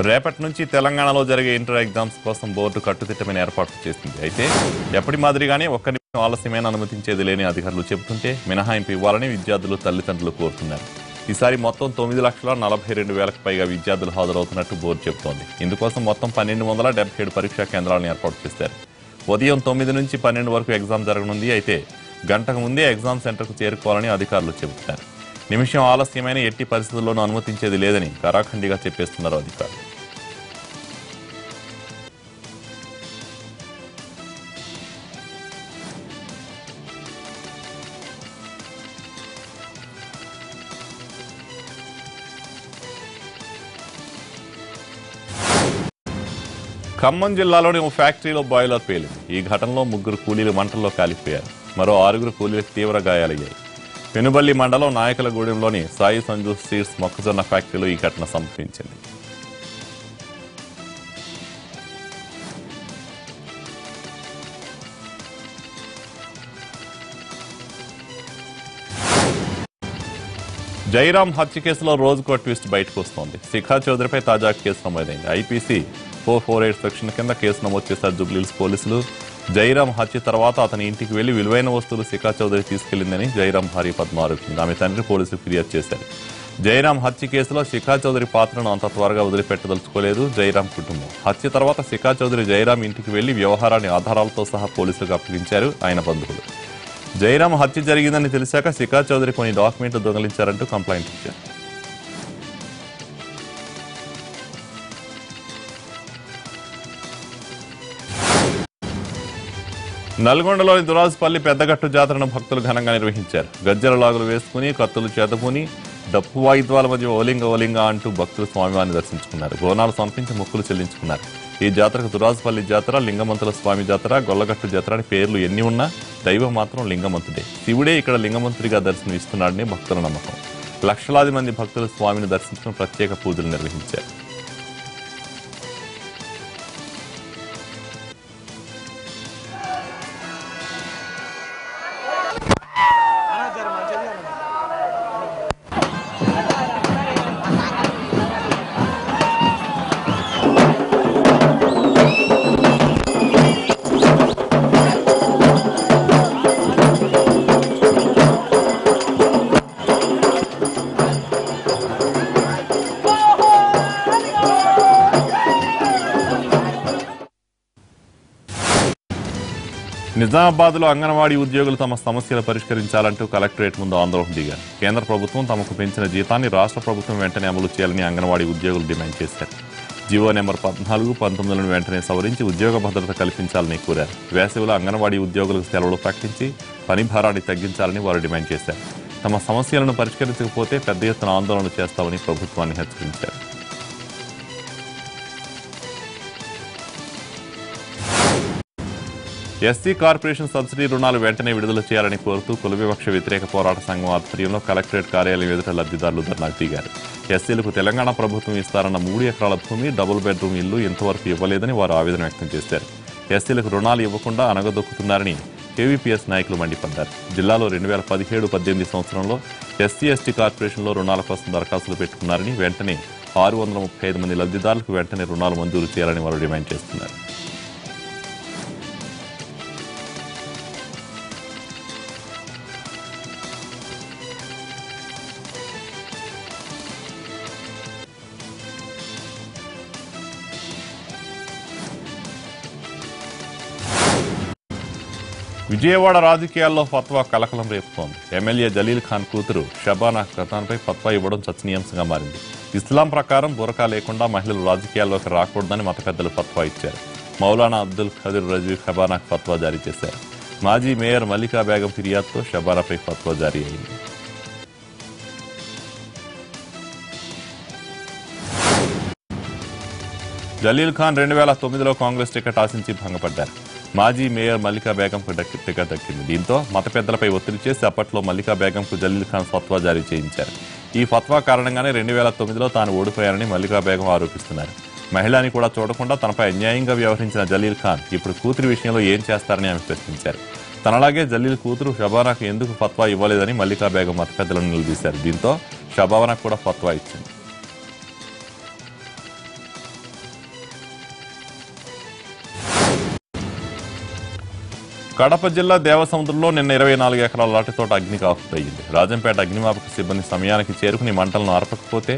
రేపటి నుంచి తెలంగాణలో జరిగే ఇంటర్ ఎగ్జామ్స్ కోసం బోర్డు కట్టుదిట్టమైన ఏర్పాట్లు చేసింది. అయితే ఎప్పటి మాదిరిగానే ఒక్క నిమిషం ఆలస్యమైన అనుమతించేది లేని అధికారులు చెబుతుంటే మినహాయింపు ఇవ్వాలని విద్యార్థులు తల్లిదండ్రులు కోరుతున్నారు. ఈసారి మొత్తం 9,42,000కు పైగా విద్యార్థులు హాజరవుతున్నట్టు బోర్డు చెబుతోంది. ఇందుకోసం మొత్తం 1,277 పరీక్షా కేంద్రాలను ఏర్పాటు చేశారు. ఉదయం 9 నుంచి 12 వరకు ఎగ్జామ్ జరగనుంది. అయితే గంటకు ముందే ఎగ్జామ్ సెంటర్కు చేరుకోవాలని అధికారులు చెబుతున్నారు. నిమిషం ఆలస్యమైన ఎట్టి పరిస్థితుల్లోనూ అనుమతించేది లేదని కరాఖండిగా చెప్పేస్తున్నారు అధికారులు. ఖమ్మం జిల్లాలోని ఓ ఫ్యాక్టరీలో బాయిలర్ పేలింది. ఈ ఘటనలో 3 కూలీలు మంటల్లో కాలిపోయారు. మరో 6 కూలీలకు తీవ్ర గాయాలయ్యాయి. పెనుబల్లి మండలం నాయకులగూడెంలోని సాయి సంజు సీడ్స్ మొక్కజొన్న ఫ్యాక్టరీలో ఈ ఘటన సంభవించింది. జైరాం హత్య కేసులో రోజుకో ట్విస్ట్ బయటకు వస్తోంది. శిఖా చౌదరిపై తాజా కేసు నమోదైంది. ఐపీసీ 448 సెక్షన్ కింద కేసు నమోదు చేశారు జూబ్లీహిల్స్ పోలీసులు. జైరాం హత్య తర్వాత అతని ఇంటికి వెళ్లి విలువైన వస్తువులు శిఖా చౌదరి తీసుకెళ్లిందని జైరాం భార్య పద్మ ఆరోపించింది. ఆమె తండ్రి పోలీసులు ఫిర్యాదు చేశారు. జైరాం హత్య కేసులో శిఖా చౌదరి పాత్రను అంత త్వరగా వదిలిపెట్టదలుచుకోలేదు జైరాం కుటుంబం. హత్య తర్వాత శిఖా చౌదరి జైరాం ఇంటికి వెళ్లి వ్యవహారాన్ని ఆధారాలతో సహా పోలీసులకు అప్పగించారు ఆయన బంధువులు. జైరాం హత్య జరిగిందని తెలిసాక శిఖా చౌదరి కొన్ని డాక్యుమెంట్లు దొంగిలించారంటూ కంప్లైంట్ ఇచ్చారు. నల్గొండలోని దురాజుపల్లి పెద్దగట్టు జాతరను భక్తులు ఘనంగా నిర్వహించారు. గజ్జల లాగులు వేసుకుని కత్తులు చేతపుని డప్పు వాయిద్యాల మధ్య ఓలింగ అంటూ భక్తులు స్వామివారిని దర్శించుకున్నారు. బోనాలు సమర్పించి మొక్కులు చెల్లించుకున్నారు. ఈ జాతరకు దురాజుపల్లి జాతర, లింగమంతుల స్వామి జాతర, గొల్లగట్టు జాతర అని పేర్లు ఎన్ని ఉన్నా దైవం మాత్రం లింగమంతుడే. శివుడే ఇక్కడ లింగమంతుడిగా దర్శనం ఇస్తున్నాడని భక్తుల నమ్మకం. లక్షలాది మంది భక్తులు స్వామిని దర్శించుకుని ప్రత్యేక పూజలు నిర్వహించారు. నిజామాబాద్లో అంగన్వాడీ ఉద్యోగులు తమ సమస్యలు పరిష్కరించాలంటూ కలెక్టరేట్ ముందు ఆందోళన దిగారు. కేంద్ర ప్రభుత్వం తమకు పెంచిన జీతాన్ని రాష్ట్ర ప్రభుత్వం వెంటనే అమలు చేయాలని అంగన్వాడీ ఉద్యోగులు డిమాండ్ చేశారు. జీవో నెంబర్ 14, 19లను వెంటనే సవరించి ఉద్యోగ భద్రత కల్పించాలని కోరారు. వేసవిలో అంగన్వాడీ ఉద్యోగులకు సెలవులు ప్రకటించి పని భారాన్ని తగ్గించాలని వారు డిమాండ్ చేశారు. తమ సమస్యలను పరిష్కరించకపోతే పెద్ద ఎత్తున ఆందోళన చేస్తామని ప్రభుత్వాన్ని హెచ్చరించారు. ఎస్సీ కార్పొరేషన్ సబ్సిడీ రుణాలు వెంటనే విడుదల చేయాలని కోరుతూ కుల వివక్ష వ్యతిరేక పోరాట సంఘం ఆధ్వర్యంలో కలెక్టరేట్ కార్యాలయం ఎదుట లబ్ధిదారులు ధర్నాకు దిగారు. ఎస్సీలకు తెలంగాణ ప్రభుత్వం ఇస్తారన్న 3 ఎకరాల భూమి, డబుల్ బెడ్రూమ్ ఇల్లు ఇంతవరకు ఇవ్వలేదని వారు ఆవేదన వ్యక్తం చేశారు. ఎస్సీలకు రుణాలు ఇవ్వకుండా అనగదొక్కుతున్నారని కేవీపీఎస్ నాయకులు మండిపడ్డారు. జిల్లాలో 2017-18 సంవత్సరంలో ఎస్సీ ఎస్టీ కార్పొరేషన్లో రుణాల కోసం దరఖాస్తులు పెట్టుకున్నారని, వెంటనే 635 మంది లబ్ధిదారులకు వెంటనే రుణాలు మంజూరు చేయాలని వారు డిమాండ్ చేస్తున్నారు. విజయవాడ రాజకీయాల్లో ఫత్వా కలకలం రేపుతోంది. ఎమ్మెల్యే జలీల్ ఖాన్ కూతురు షబానా ఖతాన్పై ఫత్వా ఇవ్వడం చర్చనీయాంశంగా మారింది. ఇస్లాం ప్రకారం బురకా లేకుండా మహిళలు రాజకీయాల్లోకి రాకూడదని మత పెద్దలు ఫత్వా ఇచ్చారు. మౌలానా అబ్దుల్ ఖదీర్ రజీ షబానాకు ఫత్వా జారీ చేశారు. మాజీ మేయర్ మల్లికా బేగం ఫిర్యాదుతో షబానాపై ఫత్వా జారీ అయింది. జలీల్ ఖాన్ 2009లో కాంగ్రెస్ టికెట్ ఆశించి భంగపడ్డారు. మాజీ మేయర్ మల్లికా బేగంకు టికెట్ దక్కింది. దీంతో మత పెద్దలపై ఒత్తిడి చేసి అప్పట్లో మల్లికా బేగంకు జలీల్ ఖాన్ ఫత్వా జారీ చేయించారు. ఈ ఫత్వా కారణంగానే 2009లో తాను ఓడిపోయారని మల్లికా బేగం ఆరోపిస్తున్నారు. మహిళని కూడా చూడకుండా తనపై అన్యాయంగా వ్యవహరించిన జలీల్ ఖాన్ ఇప్పుడు కూతురి విషయంలో ఏం చేస్తారని ఆమె ప్రశ్నించారు. తనలాగే జలీల్ కూతురు షబానాకు ఎందుకు ఫత్వా ఇవ్వలేదని మల్లికా బేగం మత పెద్దలను నిలదీశారు. దీంతో షబానాకు కూడా ఫత్వా ఇచ్చింది. కడప జిల్లా దేవసముద్రంలో నిన్న 24 ఎకరాల లాటి తోట అగ్నికి ఆహుతయ్యింది. రాజంపేట అగ్నిమాపక సిబ్బంది సమయానికి చేరుకుని మంటలను ఆర్పకపోతే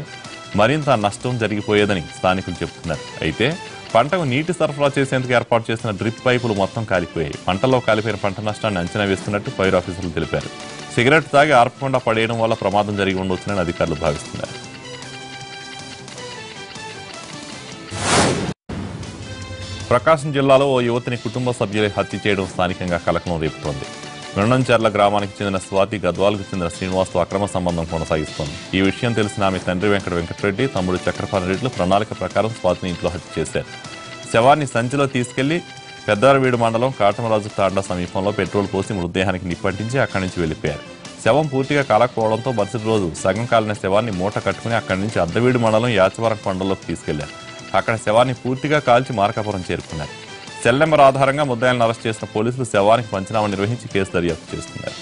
మరింత నష్టం జరిగిపోయేదని స్థానికులు చెబుతున్నారు. అయితే పంటకు నీటి సరఫరా చేసేందుకు ఏర్పాటు చేసిన డ్రిప్ పైపులు మొత్తం కాలిపోయాయి. పంటల్లో కాలిపోయిన పంట నష్టాన్ని అంచనా వేస్తున్నట్టు ఫైర్ ఆఫీసర్లు తెలిపారు. సిగరెట్ తాగి ఆర్పకుండా పడేయడం వల్ల ప్రమాదం జరిగి ఉండవచ్చునని అధికారులు భావిస్తున్నారు. ప్రకాశం జిల్లాలో ఓ యువతిని కుటుంబ సభ్యులే హత్య చేయడం స్థానికంగా కలకలం రేపుతోంది. మిరణంచెర్ల గ్రామానికి చెందిన స్వాతి గద్వాలకు చెందిన శ్రీనివాస్తో అక్రమ సంబంధం కొనసాగిస్తోంది. ఈ విషయం తెలిసిన ఆమె తండ్రి వెంకటరెడ్డి, తమ్ముడు చక్రపాణి రెడ్డిలు ప్రణాళిక ప్రకారం స్వాతిని ఇంట్లో హత్య చేశారు. శవాన్ని సంచిలో తీసుకెళ్లి పెద్దారవీడు మండలం కాటమరాజు తాండా సమీపంలో పెట్రోల్ పోసి మృతదేహానికి నిప్పంటించి అక్కడి నుంచి వెళ్లిపోయారు. శవం పూర్తిగా కాలకపోవడంతో మరుసటి రోజు సగం కాలిన శవాన్ని మూట కట్టుకుని అక్కడి నుంచి అద్దవీడు మండలం యాచవరం కొండలోకి తీసుకెళ్లారు. అక్కడ శవాన్ని పూర్తిగా కాల్చి మార్కాపురం చేరుకున్నారు. సెల్ నెంబర్ ఆధారంగా ముద్దాయిలను అరెస్ట్ చేసిన పోలీసులు శవానికి పంచనామా నిర్వహించి కేసు దర్యాప్తు చేస్తున్నారు.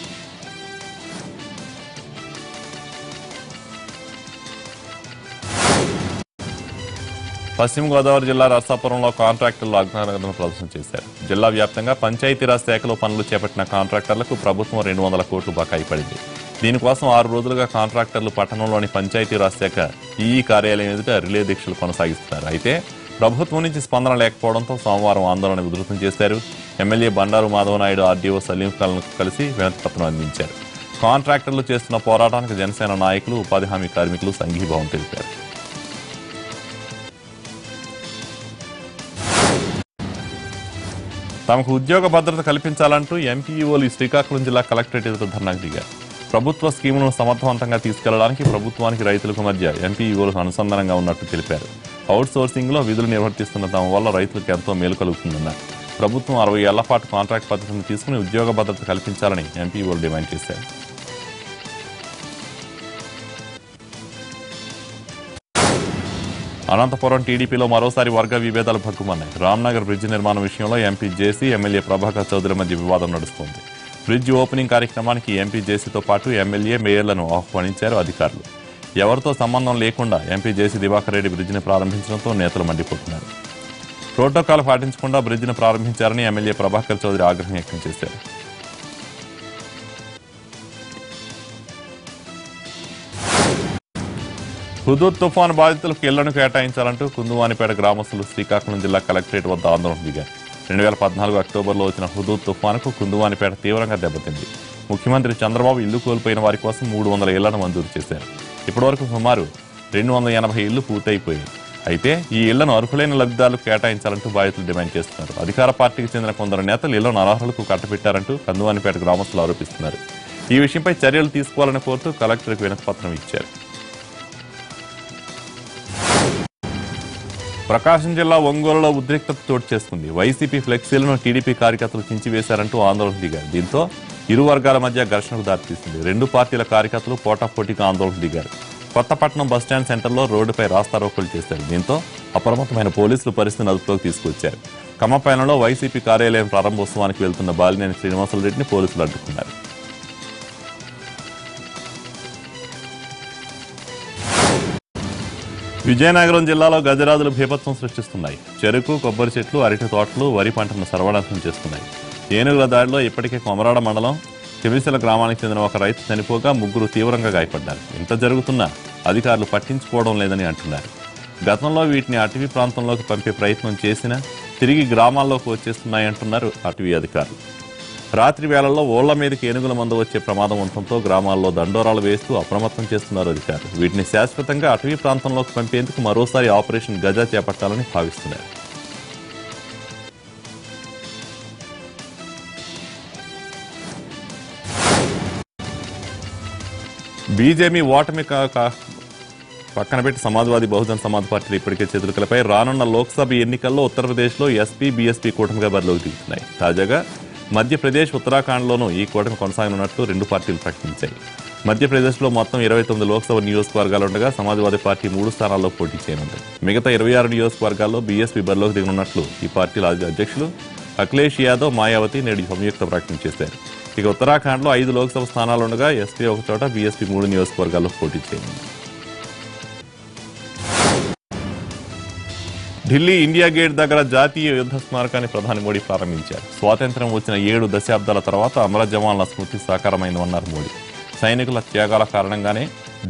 పశ్చిమ గోదావరి జిల్లా నర్సాపురంలో కాంట్రాక్టర్లు అజ్ఞానాలను ప్రదర్శన చేశారు. జిల్లా వ్యాప్తంగా పంచాయతీరాజ్ శాఖలో పనులు చేపట్టిన కాంట్రాక్టర్లకు ప్రభుత్వం 200 కోట్లు బకాయి పడింది. దీనికోసం 6 రోజులుగా కాంట్రాక్టర్లు పట్టణంలోని పంచాయతీరాజ్ శాఖ ఈఈ కార్యాలయం ఎదుట రిలే దీక్షలు కొనసాగిస్తున్నారు. అయితే ప్రభుత్వం నుంచి స్పందన లేకపోవడంతో సోమవారం ఆందోళన ఉధృతం చేశారు. ఎమ్మెల్యే బండారు మాధవనాయుడు ఆర్డీఓ సలీం ఖాన్కు కలిసి వినతిపత్రం అందించారు. కాంట్రాక్టర్లు చేస్తున్న పోరాటానికి జనసేన నాయకులు, ఉపాధి హామీ కార్మికులు సంఘీభావం తెలిపారు. తమకు ఉద్యోగ భద్రత కల్పించాలంటూ ఎంపీఈఓలు శ్రీకాకుళం జిల్లా కలెక్టరేట్ ఎదుట ధర్నాకు దిగారు. ప్రభుత్వ స్కీములను సమర్థవంతంగా తీసుకెళ్లడానికి ప్రభుత్వానికి రైతులకు మధ్య ఎంపీఈఓలు అనుసంధానంగా ఉన్నట్టు తెలిపారు. అవుట్ సోర్సింగ్ లో విధులు నిర్వర్తిస్తున్న తమ వల్ల రైతులకు ఎంతో మేలు కలుగుతుందన్నారు. ప్రభుత్వం 60 ఏళ్ల పాటు కాంట్రాక్ట్ పద్ధతిని తీసుకుని ఉద్యోగ భద్రత కల్పించాలని ఎంపీఓలు డిమాండ్ చేశారు. అనంతపురం టీడీపీలో మరోసారి వర్గ విభేదాలు భగ్గుమన్నాయి. రామ్నగర్ బ్రిడ్జ్ నిర్మాణం విషయంలో MP JC, MLA Prabhakar Chowdary మధ్య వివాదం నడుస్తోంది. బ్రిడ్జ్ ఓపెనింగ్ కార్యక్రమానికి ఎంపీ జేసీతో పాటు ఎమ్మెల్యే, మేయర్లను ఆహ్వానించారు అధికారులు. ఎవరితో సంబంధం లేకుండా ఎంపీ జేసీ దివాకర్ రెడ్డి బ్రిడ్జిని ప్రారంభించడంతో నేతలు మండిపోతున్నారు. ప్రోటోకాల్ పాటించకుండా బ్రిడ్జిని ప్రారంభించారని ఎమ్మెల్యే ప్రభాకర్ చౌదరి ఆగ్రహం వ్యక్తం చేశారు. హుదూద్ తుఫాను బాధితులకు ఇళ్లను కేటాయించాలంటూ కుందువానిపేట గ్రామస్తులు శ్రీకాకుళం జిల్లా కలెక్టరేట్ వద్ద ఆందోళన దిగారు. 2014 అక్టోబర్లో వచ్చిన హుదూద్ తుఫానుకు కుందువానిపేట తీవ్రంగా దెబ్బతింది. ముఖ్యమంత్రి చంద్రబాబు ఇల్లు కోల్పోయిన వారి కోసం 300 ఇళ్లను మంజూరు చేశారు. ఇప్పటివరకు సుమారు 280 ఇళ్లు పూర్తయిపోయాయి. అయితే ఈ ఇళ్లను అర్హులైన లబ్ధిదారులకు కేటాయించాలంటూ బాధితులు డిమాండ్ చేస్తున్నారు. అధికార పార్టీకి చెందిన కొందరు నేతలు ఇళ్లను అనర్హులకు కట్టబెట్టారంటూ కుందువానిపేట గ్రామస్తులు ఆరోపిస్తున్నారు. ఈ విషయంపై చర్యలు తీసుకోవాలని కోరుతూ కలెక్టర్కు వినతిపత్రం ఇచ్చారు. ప్రకాశం జిల్లా ఒంగోలులో ఉద్రిక్తత చోటు చేసుకుంది. వైసీపీ ఫ్లెక్సీలను టీడీపీ కార్యకర్తలు చించివేశారంటూ ఆందోళన దిగారు. దీంతో ఇరు వర్గాల మధ్య ఘర్షణకు దారితీసింది. 2 పార్టీల కార్యకర్తలు పోటాపోటీగా ఆందోళన దిగారు. కొత్తపట్నం బస్టాండ్ సెంటర్లో రోడ్డుపై రాస్తారోకోలు చేశారు. దీంతో అప్రమత్తమైన పోలీసులు పరిస్థితిని అదుపులోకి తీసుకొచ్చారు. కమ్మపైనలో వైసీపీ కార్యాలయం ప్రారంభోత్సవానికి వెళ్తున్న బాలినేని శ్రీనివాసులరెడ్డిని పోలీసులు అడ్డుకున్నారు. విజయనగరం జిల్లాలో గజరాజులు బీభత్సం సృష్టిస్తున్నాయి. చెరుకు, కొబ్బరి చెట్లు, అరటి తోటలు, వరి పంటను సర్వనాశనం చేస్తున్నాయి. ఏనుగుల దాడిలో ఇప్పటికే కొమరాడ మండలం చెవిసెల గ్రామానికి చెందిన ఒక రైతు చనిపోగా 3 తీవ్రంగా గాయపడ్డారు. ఇంత జరుగుతున్నా అధికారులు పట్టించుకోవడం లేదని అంటున్నారు. గతంలో వీటిని అటవీ ప్రాంతంలోకి పంపే ప్రయత్నం చేసినా తిరిగి గ్రామాల్లోకి వచ్చేస్తున్నాయంటున్నారు అటవీ అధికారులు. రాత్రి వేళల్లో ఓళ్ల మీదకి ఏనుగుల మంద వచ్చే ప్రమాదం ఉండటంతో గ్రామాల్లో దండోరాలు వేస్తూ అప్రమత్తం చేస్తున్నారు అధికారులు. వీటిని శాశ్వతంగా అటవీ ప్రాంతంలోకి పంపేందుకు మరోసారి ఆపరేషన్ గజా చేపట్టాలని భావిస్తున్నారు. బీజేపీ ఓటమి పక్కన పెట్టి సమాజ్వాదీ, బహుజన్ సమాజ్ పార్టీలు ఇప్పటికే చేతులపై రానున్న లోక్సభ ఎన్నికల్లో ఉత్తరప్రదేశ్లో ఎస్పీ, బీఎస్పీ కూటమిగా బరిలోకి దిగుతున్నాయి. తాజాగా మధ్యప్రదేశ్, ఉత్తరాఖండ్లోనూ ఈ కూటమి కొనసాగనున్నట్లు 2 పార్టీలు ప్రకటించాయి. మధ్యప్రదేశ్లో మొత్తం 29 లోక్సభ నియోజకవర్గాలు ఉండగా సమాజ్వాదీ పార్టీ 3 స్థానాల్లో పోటీ చేయనుంది. మిగతా 26 నియోజకవర్గాల్లో బీఎస్పీ బరిలోకి దిగనున్నట్లు ఈ పార్టీల అధ్యక్షులు అఖిలేష్ యాదవ్, మాయావతి నేడు సంయుక్త ప్రకటన చేశారు. ఇక ఉత్తరాఖండ్లో 5 లోక్సభ స్థానాలు ఉండగా ఎస్పీ ఒక చోట, బీఎస్పీ 3 నియోజకవర్గాల్లో పోటీ చేయనుంది. ఢిల్లీ ఇండియా గేట్ దగ్గర జాతీయ యుద్ధ స్మారకాన్ని ప్రధాని మోడీ ప్రారంభించారు. స్వాతంత్ర్యం వచ్చిన 7 దశాబ్దాల తర్వాత అమర జవాన్ల స్మృతి సాకారమైందన్నారు మోడీ. సైనికుల త్యాగాల కారణంగానే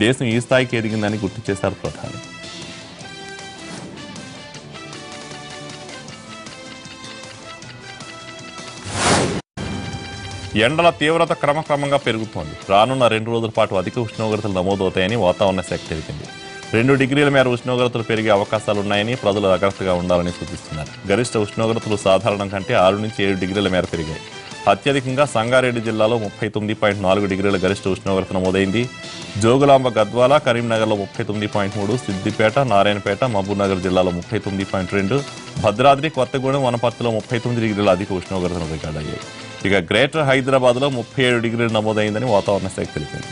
దేశం ఈ స్థాయికి ఎదిగిందని గుర్తు చేశారు ప్రధాని. ఎండల తీవ్రత క్రమక్రమంగా పెరుగుతోంది. రానున్న 2 రోజుల పాటు అధిక ఉష్ణోగ్రతలు నమోదవుతాయని వాతావరణ శాఖ తెలిపింది. 2 డిగ్రీల మేర ఉష్ణోగ్రతలు పెరిగే అవకాశాలున్నాయని ప్రజలు జాగ్రత్తగా ఉండాలని సూచిస్తున్నారు. గరిష్ట ఉష్ణోగ్రతలు సాధారణం కంటే 6 నుంచి 7 డిగ్రీల మేర పెరిగాయి. అత్యధికంగా సంగారెడ్డి జిల్లాలో 39.4 డిగ్రీల గరిష్ట ఉష్ణోగ్రత నమోదైంది. జోగులాంబ, గద్వాల, కరీంనగర్లో 39.3, సిద్దిపేట, నారాయణపేట, మహబూబ్నగర్ జిల్లాలో 39.2, భద్రాద్రి, కొత్తగూడెం, వనపర్తిలో 39 డిగ్రీల అధిక ఉష్ణోగ్రతలు రికార్డయ్యాయి. ఇక గ్రేటర్ హైదరాబాద్లో 37 డిగ్రీలు నమోదైందని వాతావరణ శాఖ తెలిపింది.